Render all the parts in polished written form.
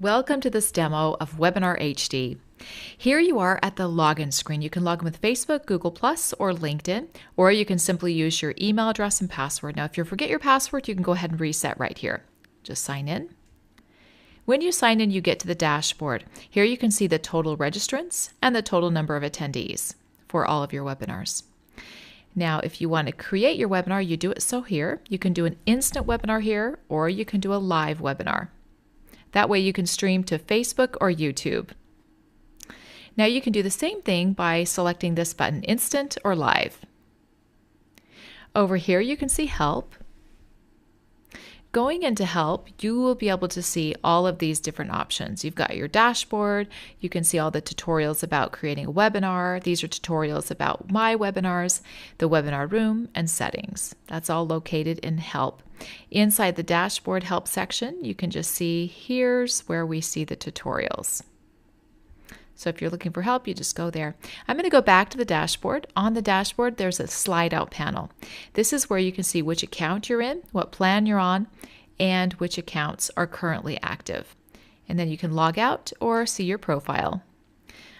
Welcome to this demo of WebinarHD. Here you are at the login screen. You can log in with Facebook, Google+, or LinkedIn, or you can simply use your email address and password. Now, if you forget your password, you can go ahead and reset right here. Just sign in. When you sign in, you get to the dashboard. Here you can see the total registrants and the total number of attendees for all of your webinars. Now, if you want to create your webinar, you do it so here. You can do an instant webinar here, or you can do a live webinar. That way you can stream to Facebook or YouTube. Now you can do the same thing by selecting this button, Instant or Live. Over here you can see Help. Going into Help, you will be able to see all of these different options. You've got your dashboard, you can see all the tutorials about creating a webinar. These are tutorials about my webinars, the webinar room, and settings. That's all located in Help. Inside the dashboard Help section, you can just see here's where we see the tutorials. So if you're looking for help, you just go there. I'm going to go back to the dashboard. On the dashboard, there's a slide out panel. This is where you can see which account you're in, what plan you're on, and which accounts are currently active. And then you can log out or see your profile.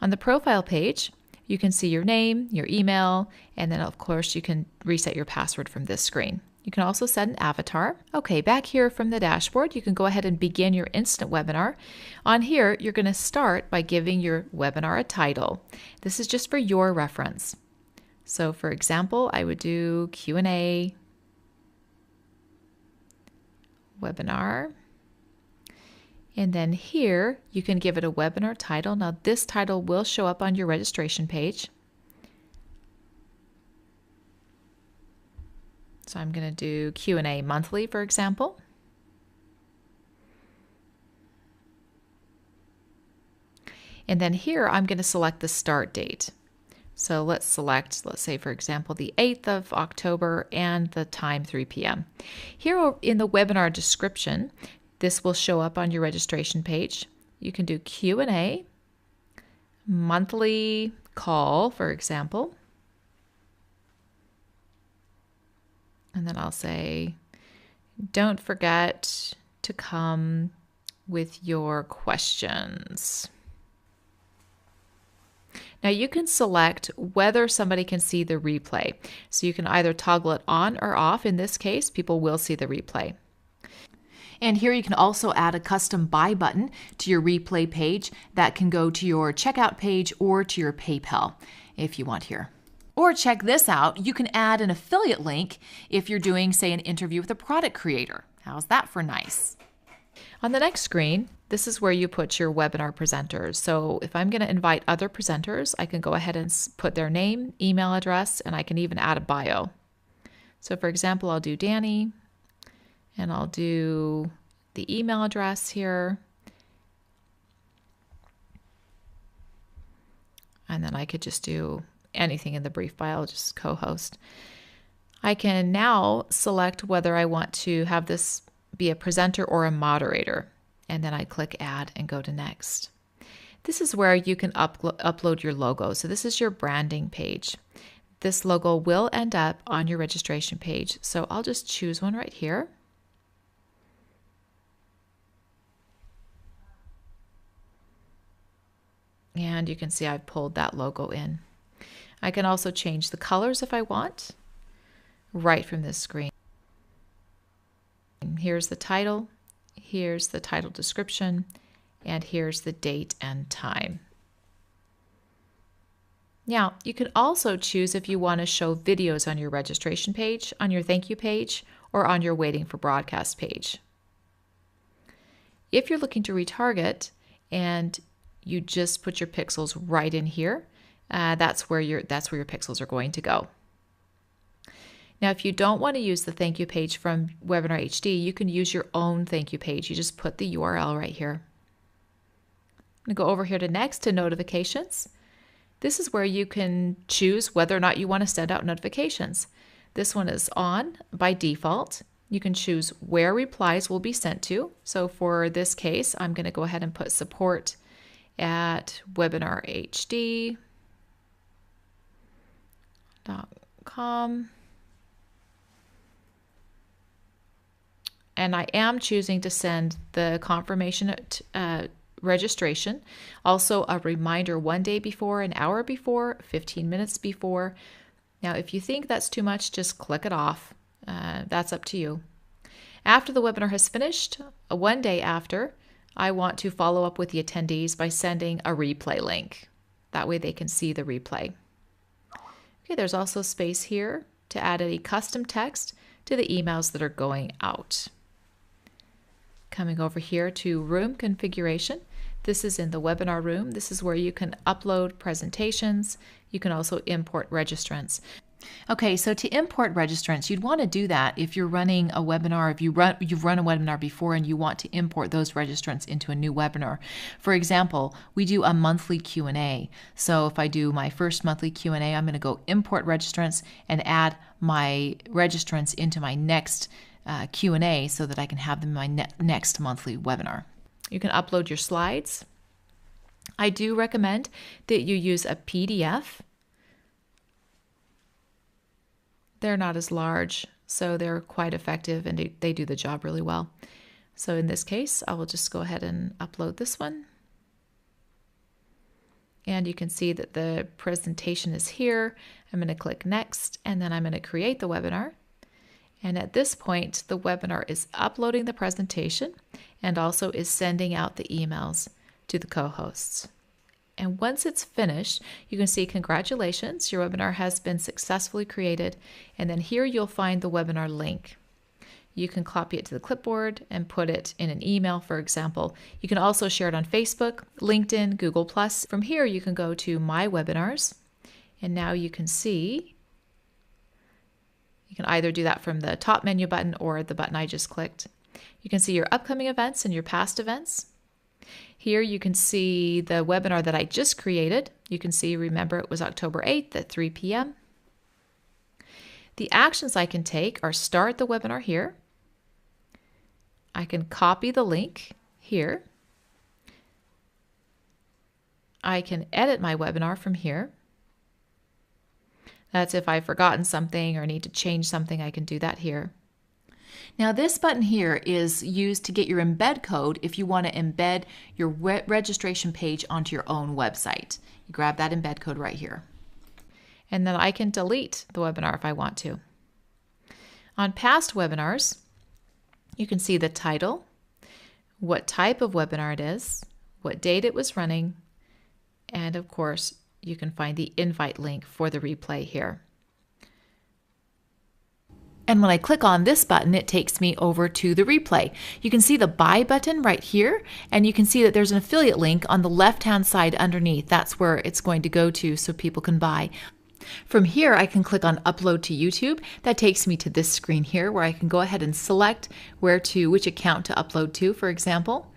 On the profile page, you can see your name, your email, and then of course you can reset your password from this screen. You can also set an avatar. Okay, back here from the dashboard, you can go ahead and begin your instant webinar. On here, you're going to start by giving your webinar a title. This is just for your reference. So for example, I would do Q&A webinar. And then here, you can give it a webinar title. Now this title will show up on your registration page. So I'm going to do Q&A monthly, for example. And then here I'm going to select the start date. So let's say, for example, the 8th of October and the time 3 p.m. Here in the webinar description, this will show up on your registration page. You can do Q&A, monthly call, for example. And then I'll say, don't forget to come with your questions. Now you can select whether somebody can see the replay. So you can either toggle it on or off. In this case, people will see the replay. And here you can also add a custom buy button to your replay page that can go to your checkout page or to your PayPal if you want here. Or check this out, you can add an affiliate link if you're doing, say, an interview with a product creator. How's that for nice? On the next screen, this is where you put your webinar presenters. So if I'm going to invite other presenters, I can go ahead and put their name, email address, and I can even add a bio. So for example, I'll do Danny, and I'll do the email address here. And then I could just do anything in the brief bio, just co-host. I can now select whether I want to have this be a presenter or a moderator, and then I click add and go to next. This is where you can upload your logo. So this is your branding page. This logo will end up on your registration page. So I'll just choose one right here. And you can see I've pulled that logo in. I can also change the colors if I want, right from this screen. Here's the title, here's the title description, and here's the date and time. Now, you can also choose if you want to show videos on your registration page, on your thank you page, or on your waiting for broadcast page. If you're looking to retarget and you just put your pixels right in here, that's where your pixels are going to go. Now, if you don't want to use the thank you page from WebinarHD, you can use your own thank you page. You just put the URL right here. I'm going to go over here to next to notifications. This is where you can choose whether or not you want to send out notifications. This one is on by default. You can choose where replies will be sent to. So for this case, I'm going to go ahead and put support at WebinarHD.com. And I am choosing to send the confirmation registration, also a reminder 1 day before, an hour before, 15 minutes before. Now, if you think that's too much, just click it off. That's up to you. After the webinar has finished, 1 day after, I want to follow up with the attendees by sending a replay link. That way they can see the replay. Okay, there's also space here to add any custom text to the emails that are going out. Coming over here to room configuration. This is in the webinar room. This is where you can upload presentations. You can also import registrants. Okay, so to import registrants, you'd want to do that if you're running a webinar, if you've run a webinar before and you want to import those registrants into a new webinar. For example, we do a monthly Q&A. So if I do my first monthly Q&A, I'm going to go import registrants and add my registrants into my next Q&A so that I can have them in my next monthly webinar. You can upload your slides. I do recommend that you use a PDF. They're not as large, so they're quite effective and they do the job really well. So in this case, I will just go ahead and upload this one. And you can see that the presentation is here. I'm going to click next, and then I'm going to create the webinar. And at this point, the webinar is uploading the presentation and also is sending out the emails to the co-hosts. And once it's finished, you can see congratulations, your webinar has been successfully created. And then here you'll find the webinar link. You can copy it to the clipboard and put it in an email, for example. You can also share it on Facebook, LinkedIn, Google+. From here, you can go to My Webinars. And now you can see, you can either do that from the top menu button or the button I just clicked. You can see your upcoming events and your past events. Here you can see the webinar that I just created. You can see, remember, it was October 8th at 3 p.m. The actions I can take are start the webinar here. I can copy the link here. I can edit my webinar from here. That's if I've forgotten something or need to change something, I can do that here. Now this button here is used to get your embed code if you want to embed your registration page onto your own website. You grab that embed code right here. And then I can delete the webinar if I want to. On past webinars, you can see the title, what type of webinar it is, what date it was running, and of course, you can find the invite link for the replay here. And when I click on this button, it takes me over to the replay. You can see the buy button right here, and you can see that there's an affiliate link on the left-hand side underneath. That's where it's going to go to so people can buy. From here, I can click on upload to YouTube. That takes me to this screen here where I can go ahead and select which account to upload to, for example.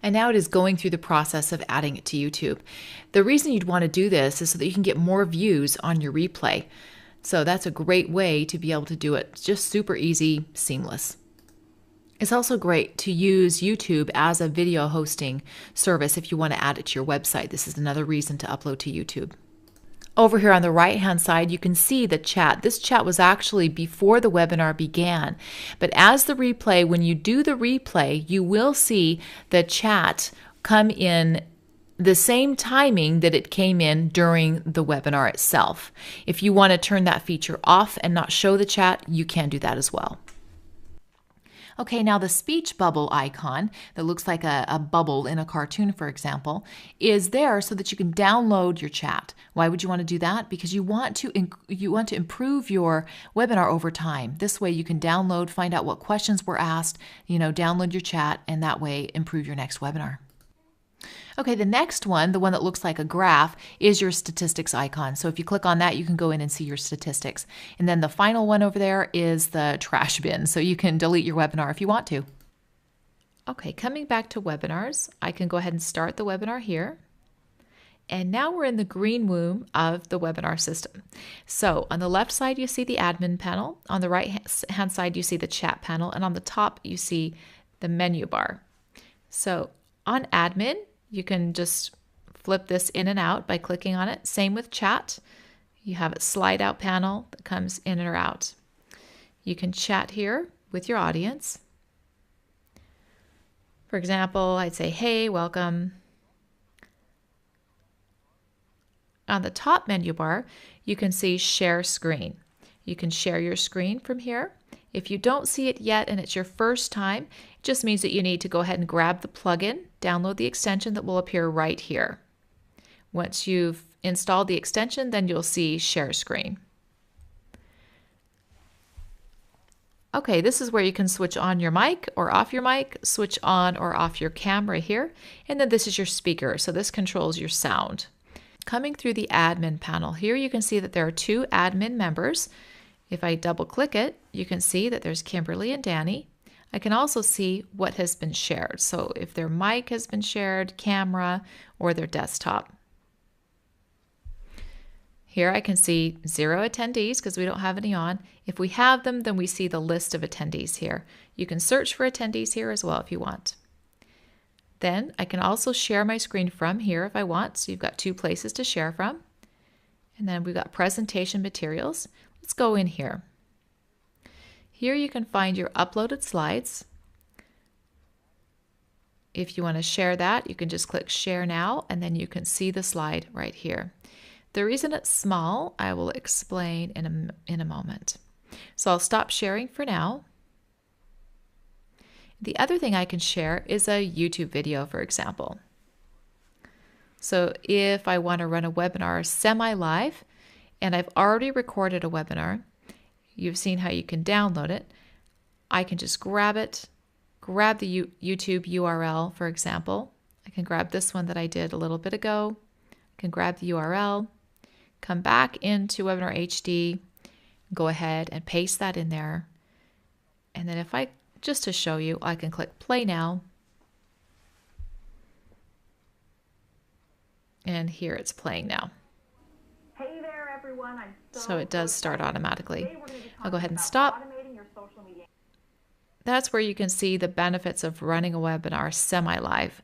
And now it is going through the process of adding it to YouTube. The reason you'd want to do this is so that you can get more views on your replay. So that's a great way to be able to do it. Just super easy, seamless. It's also great to use YouTube as a video hosting service if you want to add it to your website. This is another reason to upload to YouTube. Over here on the right-hand side, you can see the chat. This chat was actually before the webinar began. But as the replay, when you do the replay, you will see the chat come in the same timing that it came in during the webinar itself. If you want to turn that feature off and not show the chat, you can do that as well. Okay, now the speech bubble icon that looks like a bubble in a cartoon, for example, is there so that you can download your chat. Why would you want to do that? Because you want to improve your webinar over time. This way you can download, find out what questions were asked, download your chat, and that way improve your next webinar. Okay, the next one, the one that looks like a graph, is your statistics icon. So if you click on that, you can go in and see your statistics. And then the final one over there is the trash bin. So you can delete your webinar if you want to. Okay, coming back to webinars, I can go ahead and start the webinar here. And now we're in the green room of the webinar system. So on the left side, you see the admin panel. On the right hand side, you see the chat panel. And on the top, you see the menu bar. So on admin, you can just flip this in and out by clicking on it. Same with chat. You have a slide out panel that comes in or out. You can chat here with your audience. For example, I'd say, hey, welcome. On the top menu bar, you can see Share Screen. You can share your screen from here. If you don't see it yet and it's your first time, it just means that you need to go ahead and grab the plugin, download the extension that will appear right here. Once you've installed the extension, then you'll see Share Screen. Okay, this is where you can switch on your mic or off your mic, switch on or off your camera here, and then this is your speaker, so this controls your sound. Coming through the admin panel, here you can see that there are 2 admin members. If I double click it, you can see that there's Kimberly and Danny. I can also see what has been shared, so if their mic has been shared, camera, or their desktop. Here I can see 0 attendees because we don't have any on. If we have them, then we see the list of attendees here. You can search for attendees here as well if you want. Then I can also share my screen from here if I want. So you've got 2 places to share from. And then we've got presentation materials. Let's go in here. Here you can find your uploaded slides. If you want to share that, you can just click Share Now, and then you can see the slide right here. The reason it's small, I will explain in a moment. So I'll stop sharing for now. The other thing I can share is a YouTube video, for example. So if I want to run a webinar semi-live, and I've already recorded a webinar, you've seen how you can download it. I can just grab it, grab the YouTube URL, for example. I can grab this one that I did a little bit ago. I can grab the URL, come back into WebinarHD, go ahead and paste that in there. And then if I, just to show you, I can click Play Now. And here it's playing now. Hey there, everyone. So it does start automatically. I'll go ahead and stop. That's where you can see the benefits of running a webinar semi-live.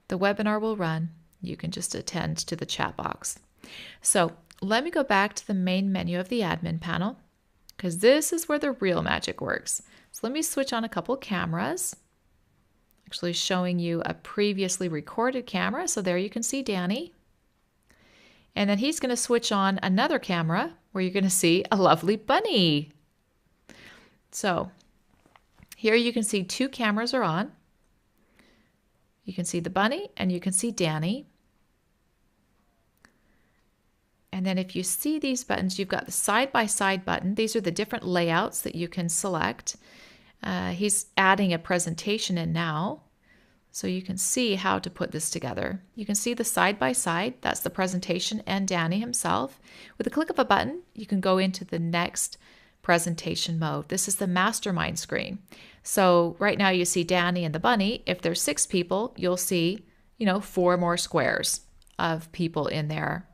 The webinar will run. You can just attend to the chat box. So let me go back to the main menu of the admin panel, because this is where the real magic works. So let me switch on a couple cameras, actually showing you a previously recorded camera. So there you can see Danny. And then he's going to switch on another camera where you're going to see a lovely bunny. So here you can see 2 cameras are on. You can see the bunny and you can see Danny. And then if you see these buttons, you've got the side-by-side button. These are the different layouts that you can select. He's adding a presentation in now, so you can see how to put this together. You can see the side-by-side, that's the presentation and Danny himself. With a click of a button, you can go into the next presentation mode. This is the mastermind screen. So right now you see Danny and the bunny. If there's 6 people, you'll see, 4 more squares of people in there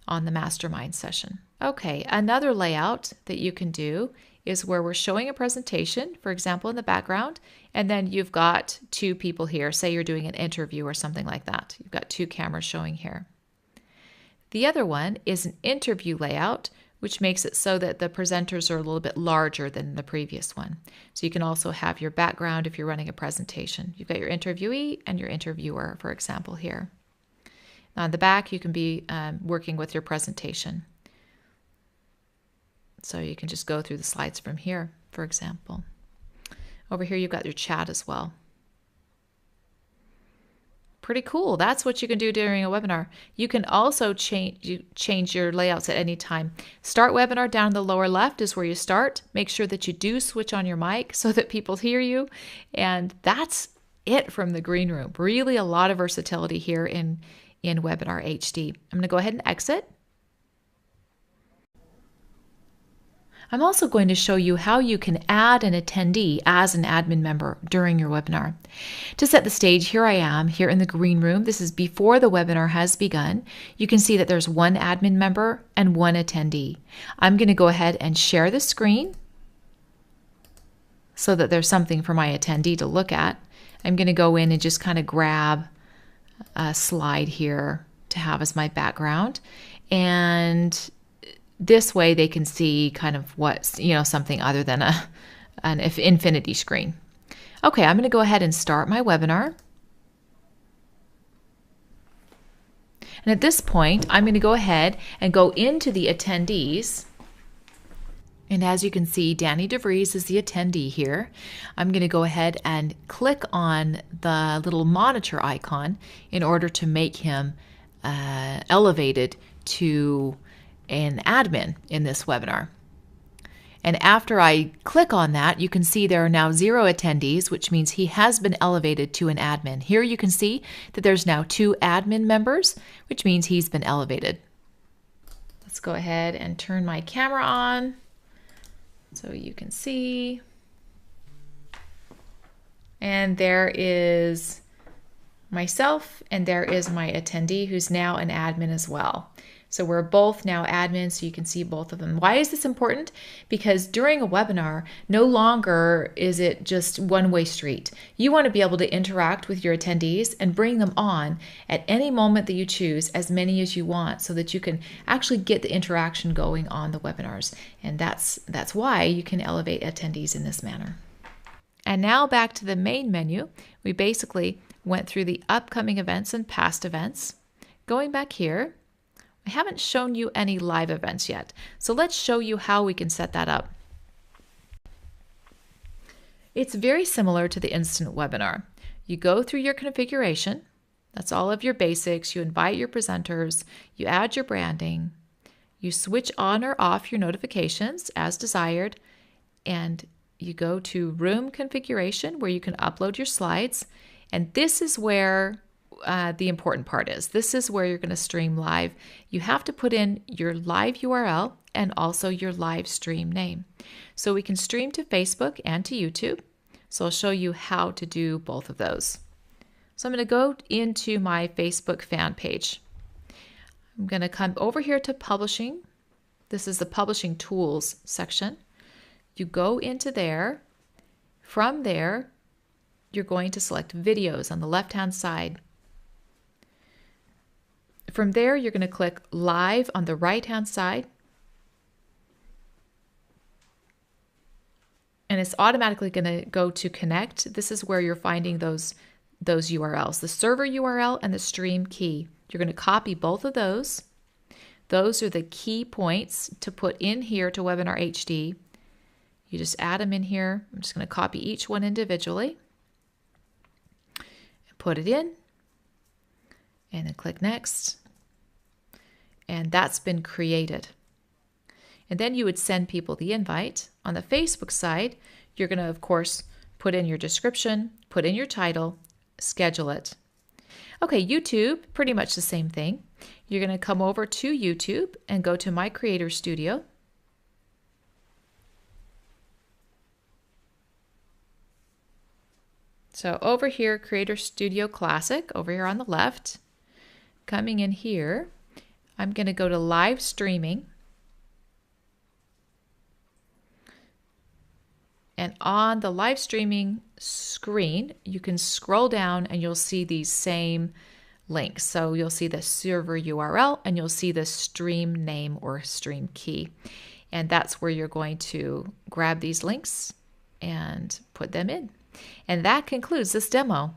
on the mastermind session. Okay, another layout that you can do is where we're showing a presentation, for example, in the background, and then you've got 2 people here. Say you're doing an interview or something like that. You've got 2 cameras showing here. The other one is an interview layout, which makes it so that the presenters are a little bit larger than the previous one. So you can also have your background if you're running a presentation. You've got your interviewee and your interviewer, for example, here. On the back, you can be working with your presentation. So you can just go through the slides from here, for example. Over here, you've got your chat as well. Pretty cool. That's what you can do during a webinar. You can also change your layouts at any time. Start webinar down in the lower left is where you start. Make sure that you do switch on your mic so that people hear you. And that's it from the green room. Really a lot of versatility here in WebinarHD. I'm going to go ahead and exit. I'm also going to show you how you can add an attendee as an admin member during your webinar. To set the stage, here I am here in the green room. This is before the webinar has begun. You can see that there's 1 admin member and 1 attendee. I'm going to go ahead and share the screen so that there's something for my attendee to look at. I'm going to go in and just kind of grab a slide here to have as my background, and this way they can see kind of what's, something other than an infinity screen. Okay, I'm going to go ahead and start my webinar. And at this point, I'm going to go ahead and go into the attendees. And as you can see, Danny DeVries is the attendee here. I'm going to go ahead and click on the little monitor icon in order to make him elevated to an admin in this webinar. And after I click on that, you can see there are now 0 attendees, which means he has been elevated to an admin. Here you can see that there's now 2 admin members, which means he's been elevated. Let's go ahead and turn my camera on so you can see. And there is myself, and there is my attendee who's now an admin as well. So we're both now admins, so you can see both of them. Why is this important? Because during a webinar, no longer is it just one-way street. You want to be able to interact with your attendees and bring them on at any moment that you choose, as many as you want, so that you can actually get the interaction going on the webinars. And that's why you can elevate attendees in this manner. And now back to the main menu. We basically went through the upcoming events and past events. Going back here, I haven't shown you any live events yet, so let's show you how we can set that up. It's very similar to the instant webinar. You go through your configuration, that's all of your basics, you invite your presenters, you add your branding, you switch on or off your notifications as desired, and you go to room configuration where you can upload your slides, and this is where the important part is. This is where you're going to stream live. You have to put in your live URL and also your live stream name. So we can stream to Facebook and to YouTube. So I'll show you how to do both of those. So I'm going to go into my Facebook fan page. I'm going to come over here to publishing. This is the publishing tools section. You go into there. From there, you're going to select videos on the left-hand side. From there, you're going to click live on the right-hand side. And it's automatically going to go to connect. This is where you're finding those URLs, the server URL and the stream key. You're going to copy both of those. Those are the key points to put in here to WebinarHD. You just add them in here. I'm just going to copy each one individually and put it in. And then click next. And that's been created. And then you would send people the invite. On the Facebook side, you're going to, of course, put in your description, put in your title, schedule it. Okay, YouTube, pretty much the same thing. You're going to come over to YouTube and go to My Creator Studio. So over here, Creator Studio Classic, over here on the left. Coming in here, I'm going to go to live streaming. And on the live streaming screen, you can scroll down and you'll see these same links. So you'll see the server URL and you'll see the stream name or stream key. And that's where you're going to grab these links and put them in. And that concludes this demo.